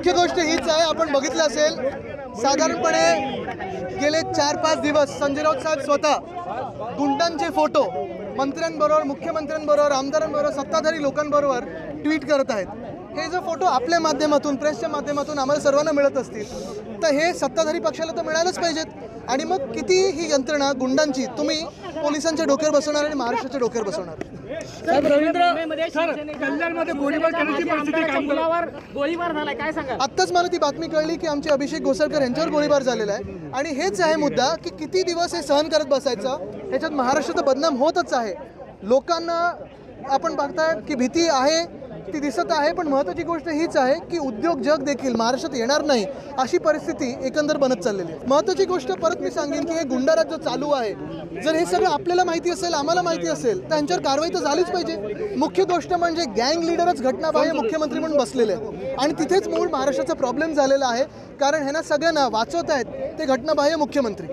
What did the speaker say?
मुख्य गोष्ट हीच आहे, आपण बघितलं असेल साधारणपणे गेले 4-5 दिवस संजय राऊत साहेब स्वतः गुंडांचे फोटो मंत्र्यांबरोबर, मुख्यमंत्र्यांबरोबर, आमदारांबरोबर, सत्ताधारी लोकांबरोबर ट्विट करत आहेत। हे जर फोटो आपल्या माध्यमातून, प्रेसच्या माध्यमातून आम्हाला सर्वांना मिळत असतील तर हे सत्ताधारी पक्षाला तर मिळालंच पाहिजेत। आणि मग किती ही यंत्रणा गुंडांची तुम्ही पोलिसांच्या डोक्यावर बसवणार आणि महाराष्ट्राच्या डोक्यावर बसवणार। साहेब रवींद्र कल्याणमध्ये गोळीबार करण्याची परिस्थिती गोळीबार झालाय, काय सांगा? आत्ताच मला ती बातमी कळली की आमचे अभिषेक घोसाळकर यांच्यावर गोळीबार झालेला आहे आणि हेच आहे मुद्दा की किती दिवस हे सहन करत बसायचं। ह्याच्यात महाराष्ट्राचा बदनाम होतच आहे। लोकांना आपण बघताय की भीती आहे ती दिसत आहे, पण महत्त्वाची गोष्ट हीच आहे की उद्योग जग देखील महाराष्ट्रात येणार नाही अशी परिस्थिती एकंदर बनत चाललेली आहे। महत्त्वाची गोष्ट परत मी सांगेन की हे गुंडाराज जो चालू आहे, जर हे सगळं आपल्याला माहिती असेल, आम्हाला माहिती असेल तर त्यांच्यावर कारवाई तर झालीच पाहिजे। मुख्य गोष्ट म्हणजे गँग लीडरच घटनाबाह्य मुख्यमंत्री म्हणून बसलेले आहेत आणि तिथेच मूळ महाराष्ट्राचा प्रॉब्लेम झालेला आहे, कारण ह्यांना सगळ्यांना वाचवत आहेत ते घटनाबाह्य मुख्यमंत्री।